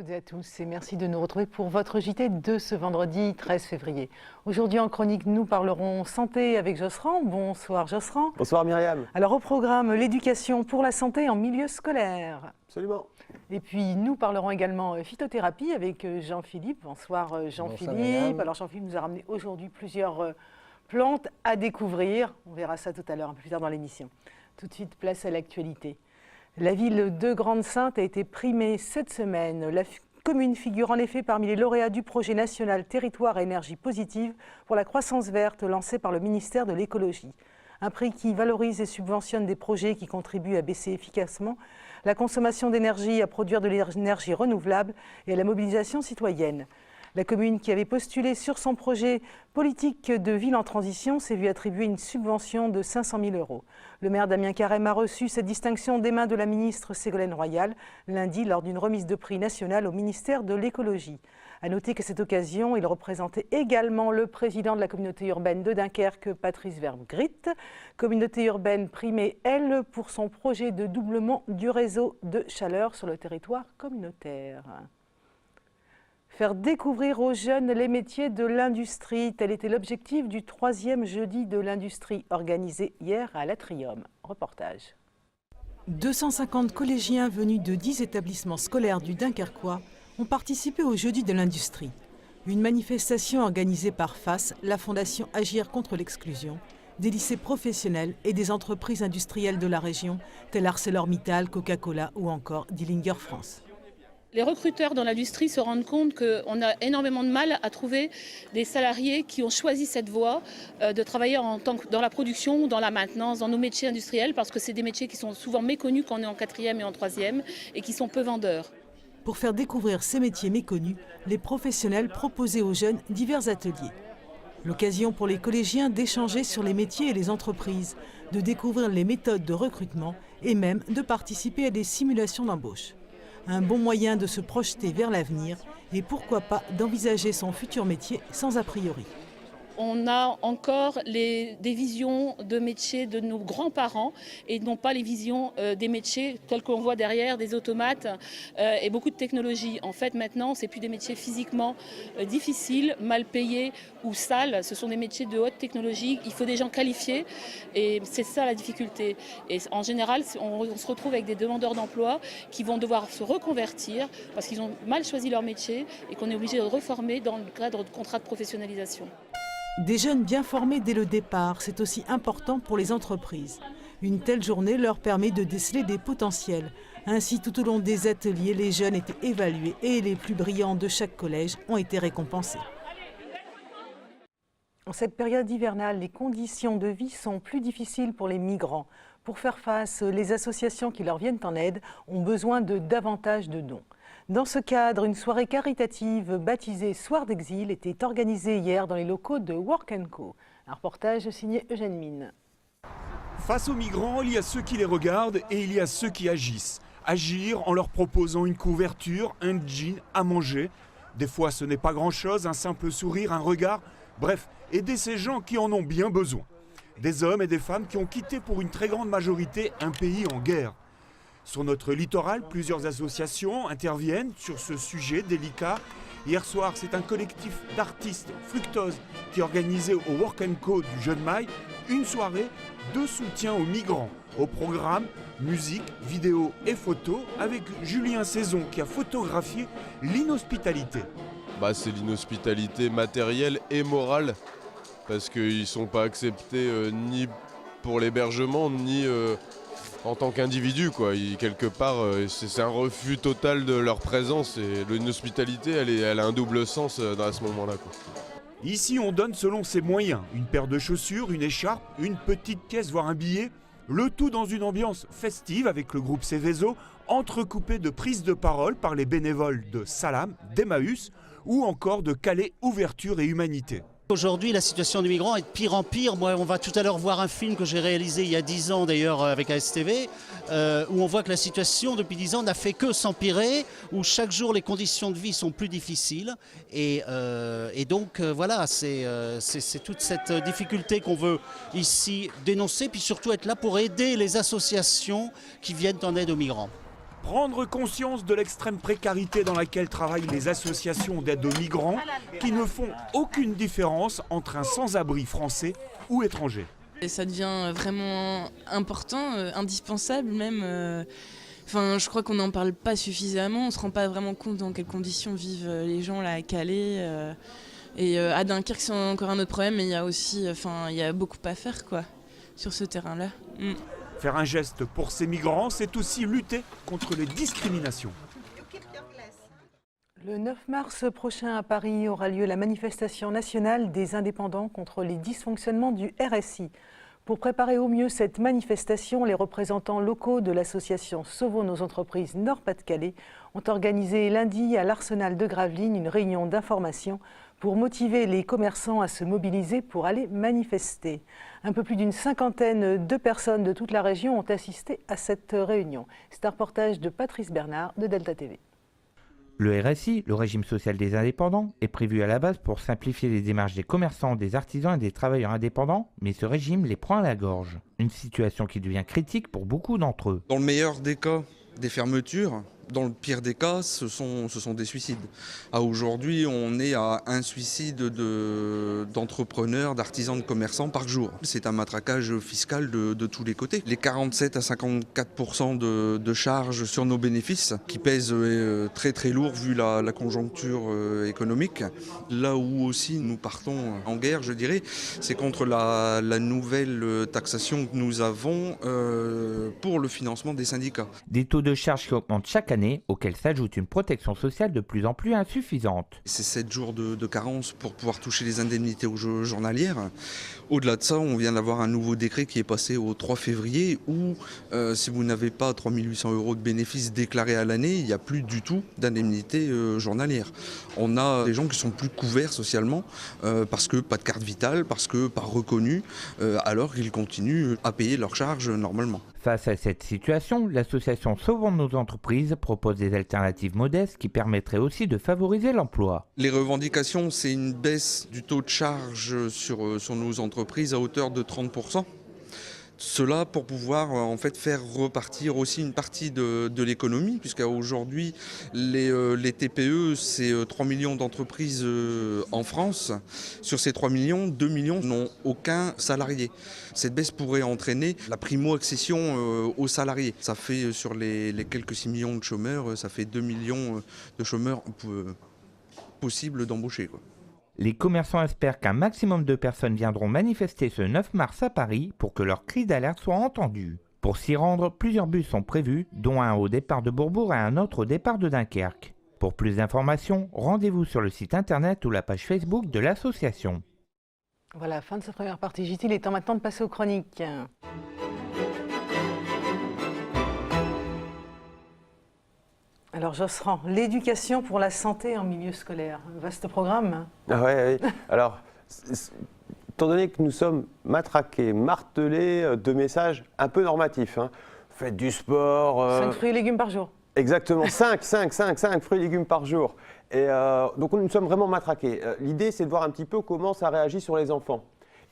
toutes et à tous et merci de nous retrouver pour votre JT de ce vendredi 13 février. Aujourd'hui en chronique, nous parlerons santé avec Josserand. Bonsoir Josserand. Bonsoir Myriam. Alors au programme, l'éducation pour la santé en milieu scolaire. Absolument. Et puis nous parlerons également phytothérapie avec Jean-Philippe. Bonsoir Jean-Philippe. Alors Jean-Philippe nous a ramené aujourd'hui plusieurs plantes à découvrir. On verra ça tout à l'heure, un peu plus tard dans l'émission. Tout de suite, place à l'actualité. La ville de Grande-Synthe a été primée cette semaine. La commune figure en effet parmi les lauréats du projet national Territoire à énergie positive pour la croissance verte lancé par le ministère de l'écologie. Un prix qui valorise et subventionne des projets qui contribuent à baisser efficacement la consommation d'énergie, à produire de l'énergie renouvelable et à la mobilisation citoyenne. La commune qui avait postulé sur son projet politique de ville en transition s'est vue attribuer une subvention de 500 000 €. Le maire Damien Carême a reçu cette distinction des mains de la ministre Ségolène Royal lundi lors d'une remise de prix nationale au ministère de l'écologie. À noter qu'à cette occasion, il représentait également le président de la communauté urbaine de Dunkerque, Patrice Vergrit. Communauté urbaine primée, elle, pour son projet de doublement du réseau de chaleur sur le territoire communautaire. Faire découvrir aux jeunes les métiers de l'industrie, tel était l'objectif du 3e jeudi de l'industrie organisé hier à l'Atrium. Reportage. 250 collégiens venus de 10 établissements scolaires du Dunkerquois ont participé au jeudi de l'industrie. Une manifestation organisée par FAS, la Fondation Agir contre l'exclusion, des lycées professionnels et des entreprises industrielles de la région, telles ArcelorMittal, Coca-Cola ou encore Dillinger France. Les recruteurs dans l'industrie se rendent compte qu'on a énormément de mal à trouver des salariés qui ont choisi cette voie de travailler dans la production ou dans la maintenance, dans nos métiers industriels, parce que c'est des métiers qui sont souvent méconnus quand on est en 4e et en 3e et qui sont peu vendeurs. Pour faire découvrir ces métiers méconnus, les professionnels proposaient aux jeunes divers ateliers. L'occasion pour les collégiens d'échanger sur les métiers et les entreprises, de découvrir les méthodes de recrutement et même de participer à des simulations d'embauche. Un bon moyen de se projeter vers l'avenir et pourquoi pas d'envisager son futur métier sans a priori. On a encore des visions de métiers de nos grands-parents et non pas les visions des métiers tels qu'on voit derrière, des automates et beaucoup de technologie. En fait, maintenant, ce n'est plus des métiers physiquement difficiles, mal payés ou sales. Ce sont des métiers de haute technologie. Il faut des gens qualifiés et c'est ça la difficulté. Et en général, on se retrouve avec des demandeurs d'emploi qui vont devoir se reconvertir parce qu'ils ont mal choisi leur métier et qu'on est obligé de reformer dans le cadre de contrats de professionnalisation. Des jeunes bien formés dès le départ, c'est aussi important pour les entreprises. Une telle journée leur permet de déceler des potentiels. Ainsi, tout au long des ateliers, les jeunes étaient évalués et les plus brillants de chaque collège ont été récompensés. En cette période hivernale, les conditions de vie sont plus difficiles pour les migrants. Pour faire face, les associations qui leur viennent en aide ont besoin de davantage de dons. Dans ce cadre, une soirée caritative baptisée Soir d'exil était organisée hier dans les locaux de Work & Co. Un reportage signé Eugène Mine. Face aux migrants, il y a ceux qui les regardent et il y a ceux qui agissent. Agir en leur proposant une couverture, un jean, à manger. Des fois, ce n'est pas grand-chose, un simple sourire, un regard. Bref, aider ces gens qui en ont bien besoin. Des hommes et des femmes qui ont quitté pour une très grande majorité un pays en guerre. Sur notre littoral, plusieurs associations interviennent sur ce sujet délicat. Hier soir, c'est un collectif d'artistes, Fructose, qui organisait au Work & Co du Jeune Mail une soirée de soutien aux migrants. Au programme, musique, vidéo et photos avec Julien Saison qui a photographié l'inhospitalité. C'est l'inhospitalité matérielle et morale parce qu'ils ne sont pas acceptés ni pour l'hébergement ni en tant qu'individu, quoi. Quelque part, c'est un refus total de leur présence et l'inhospitalité, elle a un double sens à ce moment-là, quoi. Ici, on donne selon ses moyens. Une paire de chaussures, une écharpe, une petite caisse, voire un billet. Le tout dans une ambiance festive avec le groupe Céveso, entrecoupé de prises de parole par les bénévoles de Salam, d'Emmaüs ou encore de Calais Ouverture et Humanité. Aujourd'hui, la situation des migrants est de pire en pire. Moi, on va tout à l'heure voir un film que j'ai réalisé il y a 10 ans d'ailleurs avec ASTV, où on voit que la situation depuis 10 ans n'a fait que s'empirer, où chaque jour les conditions de vie sont plus difficiles. Et donc voilà, c'est toute cette difficulté qu'on veut ici dénoncer, puis surtout être là pour aider les associations qui viennent en aide aux migrants. Prendre conscience de l'extrême précarité dans laquelle travaillent les associations d'aide aux migrants qui ne font aucune différence entre un sans-abri français ou étranger. Et ça devient vraiment important, indispensable même. Je crois qu'on n'en parle pas suffisamment, on ne se rend pas vraiment compte dans quelles conditions vivent les gens là à Calais. Et à Dunkerque, c'est encore un autre problème, mais il y a aussi, il y a beaucoup à faire quoi, sur ce terrain-là. Faire un geste pour ces migrants, c'est aussi lutter contre les discriminations. Le 9 mars prochain à Paris aura lieu la manifestation nationale des indépendants contre les dysfonctionnements du RSI. Pour préparer au mieux cette manifestation, les représentants locaux de l'association Sauvons nos entreprises Nord-Pas-de-Calais ont organisé lundi à l'Arsenal de Gravelines une réunion d'information pour motiver les commerçants à se mobiliser pour aller manifester. Un peu plus d'une cinquantaine de personnes de toute la région ont assisté à cette réunion. C'est un reportage de Patrice Bernard de Delta TV. Le RSI, le régime social des indépendants, est prévu à la base pour simplifier les démarches des commerçants, des artisans et des travailleurs indépendants, mais ce régime les prend à la gorge. Une situation qui devient critique pour beaucoup d'entre eux. Dans le meilleur des cas, des fermetures. Dans le pire des cas, ce sont des suicides. Aujourd'hui, on est à un suicide d'entrepreneurs, d'artisans, de commerçants par jour. C'est un matraquage fiscal de tous les côtés. Les 47 à 54% de charges sur nos bénéfices, qui pèsent très très lourd vu la conjoncture économique. Là où aussi nous partons en guerre, je dirais, c'est contre la nouvelle taxation que nous avons pour le financement des syndicats. Des taux de charges qui augmentent chaque année, auxquels s'ajoute une protection sociale de plus en plus insuffisante. C'est 7 jours de carence pour pouvoir toucher les indemnités journalières. Au-delà de ça, on vient d'avoir un nouveau décret qui est passé au 3 février où si vous n'avez pas 3 800 € de bénéfices déclarés à l'année, il n'y a plus du tout d'indemnité journalière. On a des gens qui sont plus couverts socialement parce que pas de carte vitale, parce que pas reconnus, alors qu'ils continuent à payer leurs charges normalement. Face à cette situation, l'association Sauvons nos entreprises propose des alternatives modestes qui permettraient aussi de favoriser l'emploi. Les revendications, c'est une baisse du taux de charge sur nos entreprises à hauteur de 30%. Cela pour pouvoir en fait faire repartir aussi une partie de l'économie, puisqu'à aujourd'hui les TPE, c'est 3 millions d'entreprises en France. Sur ces 3 millions, 2 millions n'ont aucun salarié. Cette baisse pourrait entraîner la primo-accession aux salariés. Ça fait sur les quelques 6 millions de chômeurs, ça fait 2 millions de chômeurs possibles d'embaucher, quoi. Les commerçants espèrent qu'un maximum de personnes viendront manifester ce 9 mars à Paris pour que leur cri d'alerte soit entendu. Pour s'y rendre, plusieurs bus sont prévus, dont un au départ de Bourbourg et un autre au départ de Dunkerque. Pour plus d'informations, rendez-vous sur le site internet ou la page Facebook de l'association. Voilà, fin de cette première partie. JT, il est temps maintenant de passer aux chroniques. Alors Josserand, l'éducation pour la santé en milieu scolaire, un vaste programme. Ah ouais, oui. Alors, étant donné que nous sommes matraqués, martelés de messages un peu normatifs, faites du sport... 5 fruits et légumes par jour. Exactement, 5 fruits et légumes par jour. Et donc nous sommes vraiment matraqués. L'idée, c'est de voir un petit peu comment ça réagit sur les enfants.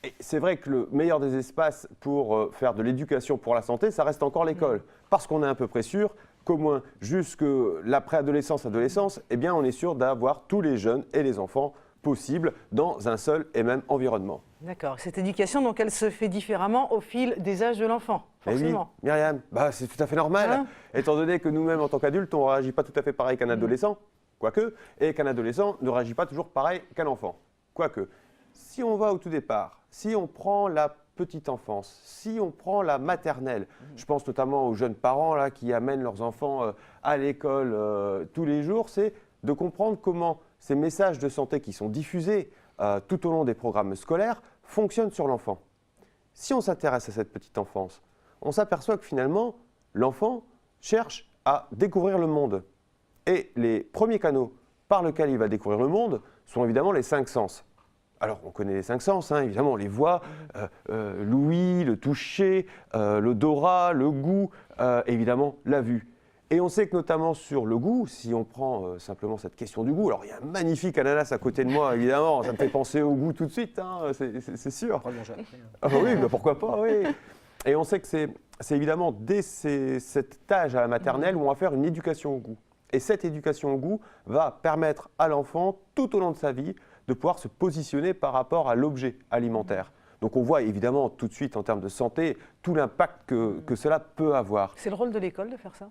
Et c'est vrai que le meilleur des espaces pour faire de l'éducation pour la santé, ça reste encore l'école. Parce qu'on est à peu près sûr qu'au moins jusque la préadolescence, adolescence, eh bien on est sûr d'avoir tous les jeunes et les enfants possibles dans un seul et même environnement. D'accord. Cette éducation, donc, elle se fait différemment au fil des âges de l'enfant, forcément. Oui, Myriam, c'est tout à fait normal, étant donné que nous-mêmes, en tant qu'adultes, on ne réagit pas tout à fait pareil qu'un adolescent, quoique, et qu'un adolescent ne réagit pas toujours pareil qu'un enfant, quoique. Si on va au tout départ, si on prend la petite enfance, si on prend la maternelle, je pense notamment aux jeunes parents là, qui amènent leurs enfants à l'école tous les jours, c'est de comprendre comment ces messages de santé qui sont diffusés tout au long des programmes scolaires fonctionnent sur l'enfant. Si on s'intéresse à cette petite enfance, on s'aperçoit que finalement, l'enfant cherche à découvrir le monde. Et les premiers canaux par lesquels il va découvrir le monde sont évidemment les 5 sens. Alors, on connaît les 5 sens, évidemment, on les voit, l'ouïe, le toucher, l'odorat, le goût, évidemment, la vue. Et on sait que notamment sur le goût, si on prend simplement cette question du goût, alors il y a un magnifique ananas à côté de moi, évidemment, ça me fait penser au goût tout de suite, c'est sûr. Ah oui, pourquoi pas, oui. Et on sait que c'est évidemment dès cet âge à la maternelle où on va faire une éducation au goût. Et cette éducation au goût va permettre à l'enfant, tout au long de sa vie, de pouvoir se positionner par rapport à l'objet alimentaire. Donc on voit évidemment tout de suite en termes de santé tout l'impact que cela peut avoir. C'est le rôle de l'école de faire ça?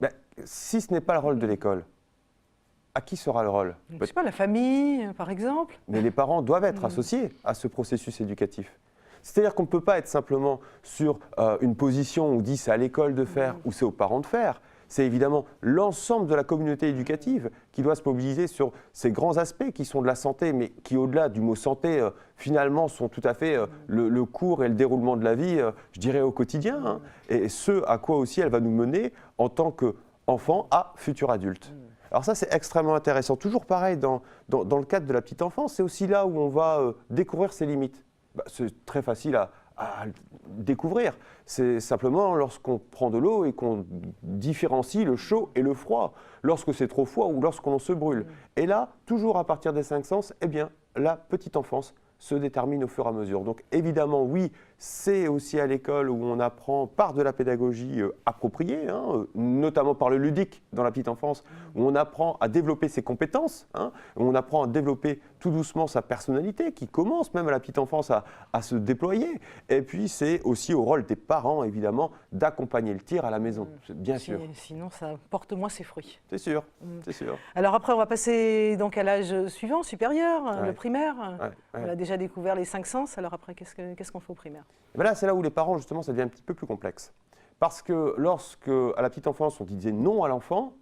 Ben, si ce n'est pas le rôle de l'école, à qui sera le rôle? Je ne sais pas, la famille par exemple? Mais les parents doivent être associés à ce processus éducatif. C'est-à-dire qu'on ne peut pas être simplement sur une position où on dit c'est à l'école de faire ou c'est aux parents de faire. C'est évidemment l'ensemble de la communauté éducative qui doit se mobiliser sur ces grands aspects qui sont de la santé, mais qui au-delà du mot santé, finalement sont tout à fait le cours et le déroulement de la vie, je dirais au quotidien, hein, et ce à quoi aussi elle va nous mener en tant qu'enfant à futur adulte. Alors ça c'est extrêmement intéressant. Toujours pareil dans le cadre de la petite enfance, c'est aussi là où on va découvrir ses limites. C'est très facile à découvrir. C'est simplement lorsqu'on prend de l'eau et qu'on différencie le chaud et le froid, lorsque c'est trop froid ou lorsqu'on se brûle. Et là, toujours à partir des 5 sens, eh bien, la petite enfance se détermine au fur et à mesure. Donc évidemment, oui, c'est aussi à l'école où on apprend par de la pédagogie appropriée, hein, notamment par le ludique dans la petite enfance, où on apprend à développer ses compétences, hein, où on apprend à développer tout doucement sa personnalité, qui commence même à la petite enfance à se déployer. Et puis c'est aussi au rôle des parents, évidemment, d'accompagner le tir à la maison, bien sûr. Sinon, ça porte moins ses fruits. C'est sûr, c'est sûr. Alors après, on va passer donc à l'âge suivant, supérieur, le primaire. Ouais. On a déjà découvert les 5 sens, alors après, qu'est-ce qu'on fait au primaire? Et bien là, c'est là où les parents, justement, ça devient un petit peu plus complexe. Parce que lorsque, à la petite enfance, on disait non à l'enfant,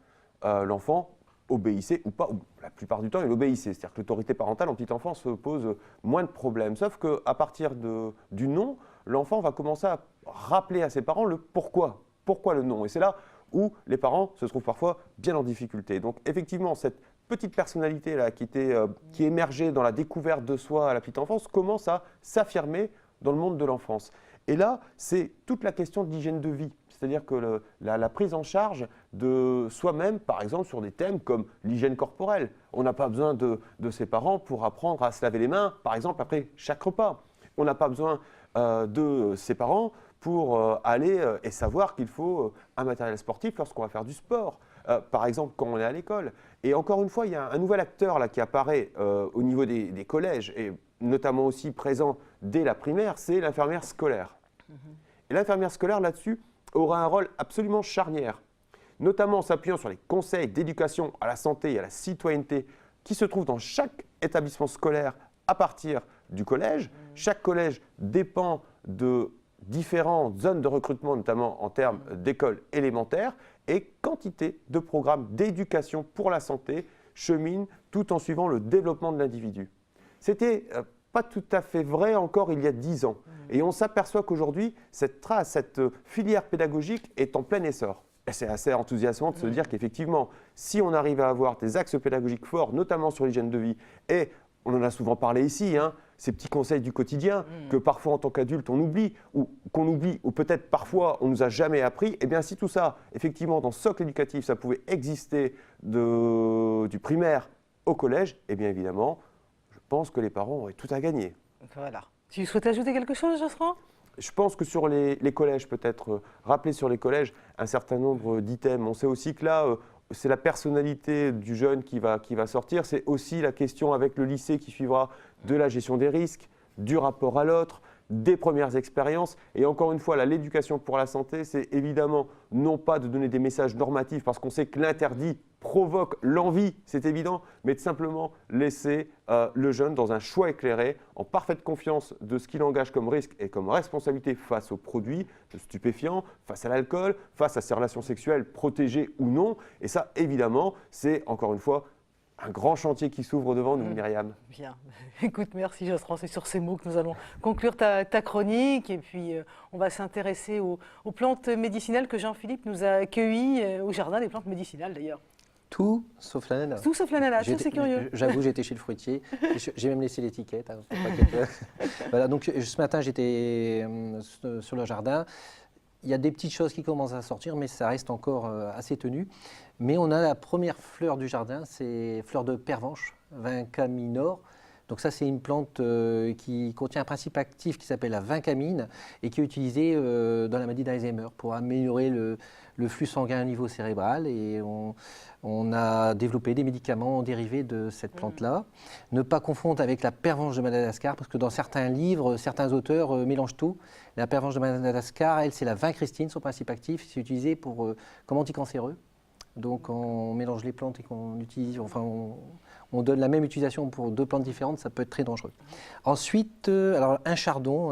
l'enfant obéissait ou pas, ou la plupart du temps, il obéissait. C'est-à-dire que l'autorité parentale en petite enfance pose moins de problèmes. Sauf qu'à partir du non, l'enfant va commencer à rappeler à ses parents le pourquoi. Pourquoi le non? Et c'est là où les parents se trouvent parfois bien en difficulté. Donc effectivement, cette petite personnalité là qui émergeait dans la découverte de soi à la petite enfance commence à s'affirmer dans le monde de l'enfance. Et là, c'est toute la question de l'hygiène de vie, c'est-à-dire que la prise en charge de soi-même, par exemple, sur des thèmes comme l'hygiène corporelle. On n'a pas besoin de ses parents pour apprendre à se laver les mains, par exemple, après chaque repas. On n'a pas besoin de ses parents pour aller et savoir qu'il faut un matériel sportif lorsqu'on va faire du sport. Par exemple, quand on est à l'école. Et encore une fois, il y a un nouvel acteur là, qui apparaît au niveau des collèges, et notamment aussi présent dès la primaire, c'est l'infirmière scolaire. Et l'infirmière scolaire, là-dessus, aura un rôle absolument charnière, notamment en s'appuyant sur les conseils d'éducation à la santé et à la citoyenneté qui se trouvent dans chaque établissement scolaire à partir du collège. Chaque collège dépend de différentes zones de recrutement, notamment en termes d'écoles élémentaires, et quantité de programmes d'éducation pour la santé cheminent tout en suivant le développement de l'individu. C'était pas tout à fait vrai encore il y a 10 ans. Et on s'aperçoit qu'aujourd'hui, cette filière pédagogique est en plein essor. Et c'est assez enthousiasmant de se dire qu'effectivement, si on arrive à avoir des axes pédagogiques forts, notamment sur l'hygiène de vie, et on en a souvent parlé ici, hein, ces petits conseils du quotidien que parfois en tant qu'adulte on oublie, ou qu'on oublie, ou peut-être parfois on ne nous a jamais appris, et bien si tout ça, effectivement, dans ce socle éducatif, ça pouvait exister du primaire au collège, et bien évidemment, je pense que les parents auraient tout à gagner. Voilà. Tu souhaites ajouter quelque chose, Josserand ? Je pense que sur les collèges, peut-être, rappeler sur les collèges un certain nombre d'items. On sait aussi que là, c'est la personnalité du jeune qui va sortir. C'est aussi la question avec le lycée qui suivra de la gestion des risques, du rapport à l'autre, des premières expériences. Et encore une fois, l'éducation pour la santé, c'est évidemment non pas de donner des messages normatifs parce qu'on sait que l'interdit provoque l'envie, c'est évident, mais de simplement laisser le jeune dans un choix éclairé, en parfaite confiance de ce qu'il engage comme risque et comme responsabilité face aux produits stupéfiants, face à l'alcool, face à ses relations sexuelles protégées ou non. Et ça, évidemment, c'est encore une fois un grand chantier qui s'ouvre devant nous, Myriam. Bien. Écoute, merci Josserand. C'est sur ces mots que nous allons conclure ta chronique. Et puis, on va s'intéresser aux plantes médicinales que Jean-Philippe nous a accueillies au jardin des plantes médicinales, d'ailleurs. Tout sauf l'ananas. Tout sauf l'ananas, c'est curieux. J'avoue, j'étais chez le fruitier. J'ai même laissé l'étiquette. Hein, voilà, donc ce matin, j'étais sur le jardin. Il y a des petites choses qui commencent à sortir, mais ça reste encore assez tenu. Mais on a la première fleur du jardin, c'est fleur de pervenche, Vinca minor. Donc ça, c'est une plante qui contient un principe actif qui s'appelle la vincamine et qui est utilisée dans la maladie d'Alzheimer pour améliorer le flux sanguin au niveau cérébral. Et on a développé des médicaments dérivés de cette plante-là. Ne pas confondre avec la pervenche de Madagascar, parce que dans certains livres, certains auteurs mélangent tout. La pervenche de Madagascar, elle, c'est la vincristine, son principe actif. C'est utilisé comme anticancéreux. Donc on mélange les plantes et qu'on utilise, enfin on donne la même utilisation pour 2 plantes différentes, ça peut être très dangereux. Ensuite, alors un chardon,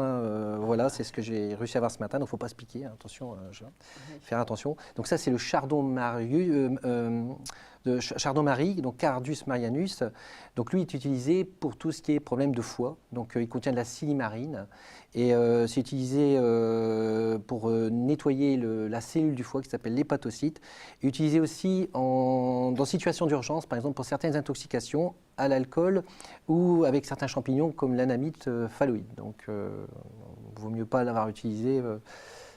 voilà, c'est ce que j'ai réussi à voir ce matin, donc il ne faut pas se piquer, attention, faire attention. Donc ça c'est le chardon Chardon-Marie, donc Cardus marianus. Donc lui est utilisé pour tout ce qui est problème de foie. Donc il contient de la silimarine et c'est utilisé pour nettoyer la cellule du foie qui s'appelle l'hépatocyte. Et utilisé aussi dans situation d'urgence, par exemple pour certaines intoxications à l'alcool ou avec certains champignons comme l'anamite phalloïde. Donc il vaut mieux pas l'avoir utilisé.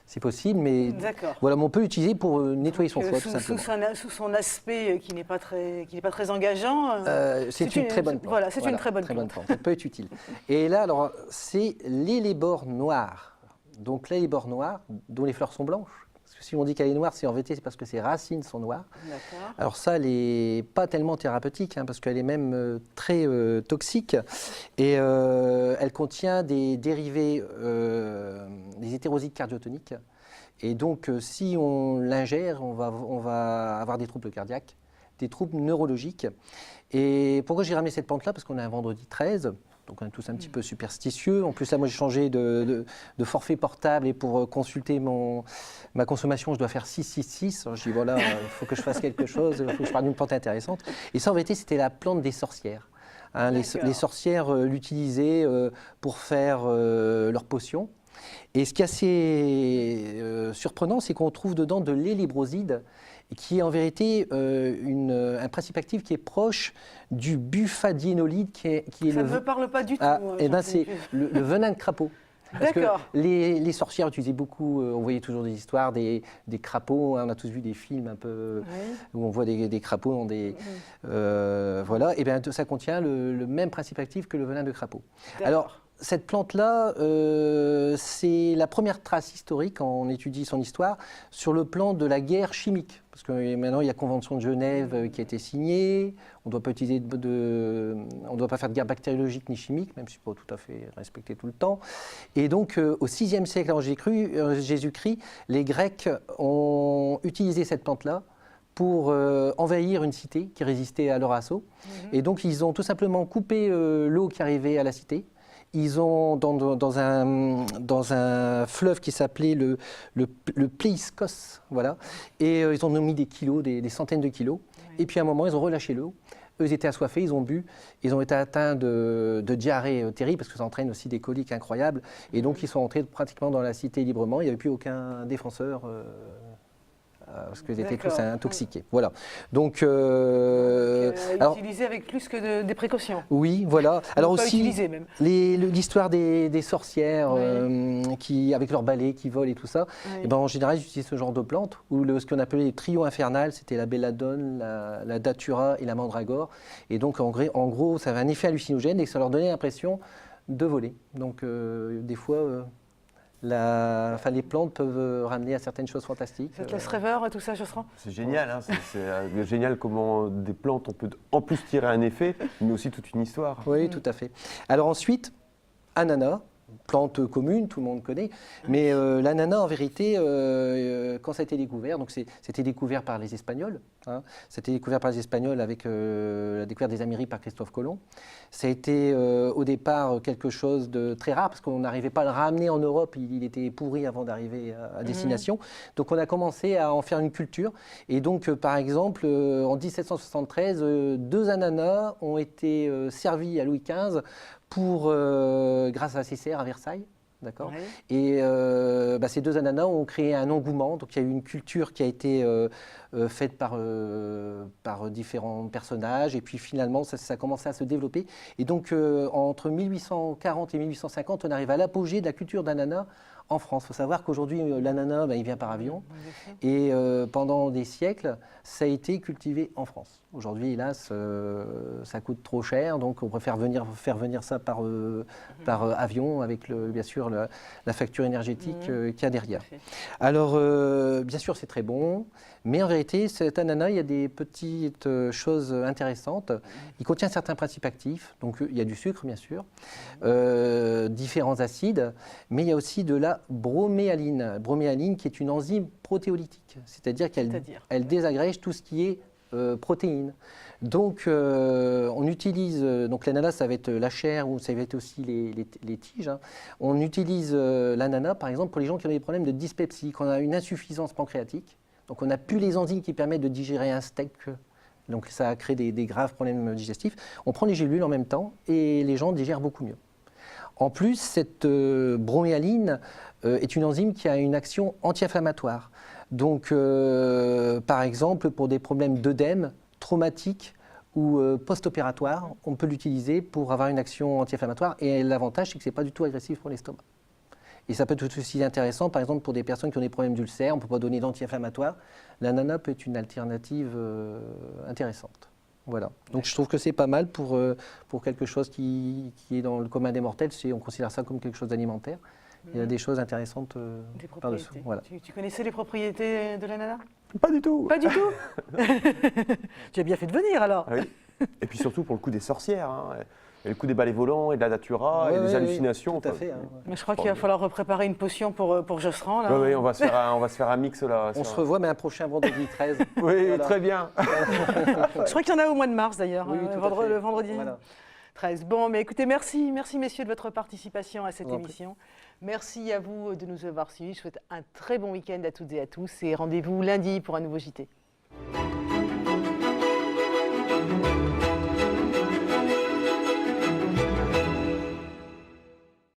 C'est possible, mais voilà, on peut l'utiliser pour nettoyer son foie, tout simplement. Sous son aspect qui n'est pas très engageant, c'est une très bonne plante. Voilà, c'est une très bonne plante. Ça peut être utile. Et là, alors, c'est l'hellebore noir. Donc l'hellebore noir, dont les fleurs sont blanches. Parce que si on dit qu'elle est noire, c'est en vérité, c'est parce que ses racines sont noires. Alors ça, elle n'est pas tellement thérapeutique, parce qu'elle est même très toxique. Et elle contient des dérivés, des hétérosides cardiotoniques. Et donc, si on l'ingère, on va avoir des troubles cardiaques, des troubles neurologiques. Et pourquoi j'ai ramené cette plante-là? Parce qu'on est un vendredi 13. Donc on est tous un petit peu superstitieux. En plus, là, moi, j'ai changé de forfait portable et pour consulter ma consommation, je dois faire 666. Je dis, voilà, il faut que je fasse quelque chose, il faut que je parle d'une plante intéressante. Et ça, en vérité, c'était la plante des sorcières. Les sorcières l'utilisaient pour faire leurs potions. Et ce qui est assez surprenant, c'est qu'on trouve dedans de l'hélibroside, qui est en vérité un principe actif qui est proche du bufadiénolide, qui est ça ne me parle pas du tout. C'est le venin de crapaud. Parce que les sorcières utilisaient beaucoup, on voyait toujours des histoires, des crapauds, on a tous vu des films un peu où on voit des crapauds dans des... voilà, et bien ça contient le même principe actif que le venin de crapaud. Alors, cette plante-là, c'est la première trace historique, quand on étudie son histoire, sur le plan de la guerre chimique. Parce que maintenant, il y a la Convention de Genève qui a été signée, on ne doit pas utiliser on ne doit pas faire de guerre bactériologique ni chimique, même si ce n'est pas tout à fait respecté tout le temps. Et donc, au VIe siècle avant Jésus-Christ, les Grecs ont utilisé cette plante-là pour envahir une cité qui résistait à leur assaut. Et donc, ils ont tout simplement coupé l'eau qui arrivait à la cité. Ils ont, dans un fleuve qui s'appelait le Pleiskos, voilà, et ils ont mis des kilos, des centaines de kilos. Et puis à un moment, ils ont relâché l'eau. Eux, ils étaient assoiffés, ils ont bu, ils ont été atteints de diarrhée terrible, parce que ça entraîne aussi des coliques incroyables. Et donc, ils sont entrés pratiquement dans la cité librement. Il n'y avait plus aucun défenseur. Parce qu'ils étaient tous intoxiqués. Voilà. Donc, utilisé avec plus que des précautions. Oui, voilà. Alors aussi, même. L'histoire des sorcières qui, avec leurs balais qui volent et tout ça, et ben, en général, ils utilisent ce genre de plantes, ou ce qu'on appelait les trios infernales, c'était la belladone, la datura et la mandragore. Et donc, en gros, ça avait un effet hallucinogène et ça leur donnait l'impression de voler. Donc, des fois... les plantes peuvent ramener à certaines choses fantastiques. Ça te laisse rêveur, tout ça, Josserand? C'est génial, c'est génial comment des plantes, on peut en plus tirer un effet, mais aussi toute une histoire. Oui, tout à fait. Alors ensuite, ananas, plante commune, tout le monde connaît, mais l'ananas, en vérité, quand ça a été découvert, donc c'était découvert par les Espagnols, c'était découvert par les Espagnols avec la découverte des Amériques par Christophe Colomb. Ça a été au départ quelque chose de très rare parce qu'on n'arrivait pas à le ramener en Europe, il était pourri avant d'arriver à destination. Donc on a commencé à en faire une culture. Et donc par exemple, en 1773, 2 ananas ont été servis à Louis XV grâce à Césaire à Versailles. D'accord. Et ces 2 ananas ont créé un engouement. Donc il y a eu une culture qui a été faite par différents personnages. Et puis finalement, ça a commencé à se développer. Et donc entre 1840 et 1850, on arrive à l'apogée de la culture d'ananas en France. Il faut savoir qu'aujourd'hui, l'ananas, il vient par avion. Et pendant des siècles, ça a été cultivé en France. Aujourd'hui, hélas, ça coûte trop cher, donc on préfère faire venir ça par avion, avec bien sûr la facture énergétique qu'il y a derrière. Alors, bien sûr, c'est très bon, mais en vérité, cet ananas, il y a des petites choses intéressantes. Il contient certains principes actifs, donc il y a du sucre, bien sûr, différents acides, mais il y a aussi de la broméaline. Broméaline qui est une enzyme protéolytique, c'est-à-dire qu'elle désagrège tout ce qui est protéines. Donc, on utilise, donc l'ananas, ça va être la chair ou ça va être aussi les tiges. Hein. On utilise l'ananas, par exemple, pour les gens qui ont des problèmes de dyspepsie, quand on a une insuffisance pancréatique. Donc, on n'a plus les enzymes qui permettent de digérer un steak. Donc, ça a créé des graves problèmes digestifs. On prend les gélules en même temps et les gens digèrent beaucoup mieux. En plus, cette broméaline est une enzyme qui a une action anti-inflammatoire. Donc, par exemple, pour des problèmes d'œdème traumatique ou post-opératoire, on peut l'utiliser pour avoir une action anti-inflammatoire. Et l'avantage, c'est que ce n'est pas du tout agressif pour l'estomac. Et ça peut être aussi intéressant, par exemple, pour des personnes qui ont des problèmes d'ulcères, on ne peut pas donner d'anti-inflammatoire. L'ananas peut être une alternative intéressante. Voilà. Donc je trouve que c'est pas mal pour quelque chose qui est dans le commun des mortels. On considère ça comme quelque chose d'alimentaire. Il y a des choses intéressantes par-dessous. Voilà. Tu connaissais les propriétés de l'ananas? Pas du tout. Pas du tout. Tu as bien fait de venir alors. Ah oui. Et puis surtout pour le coup des sorcières. Hein. Et le coup des balais volants et de la datura et des hallucinations. Tout à fait. Hein. Mais je crois qu'il va falloir préparer une potion pour Josserand. Là. Oui, on va se faire un mix là. On se revoit, mais un prochain vendredi 13. Oui, voilà. Très bien. Je crois qu'il y en a au mois de mars d'ailleurs, oui, le vendredi. Voilà. 13. Bon, mais écoutez, merci messieurs de votre participation à cette émission. Merci à vous de nous avoir suivis. Je souhaite un très bon week-end à toutes et à tous et rendez-vous lundi pour un nouveau JT.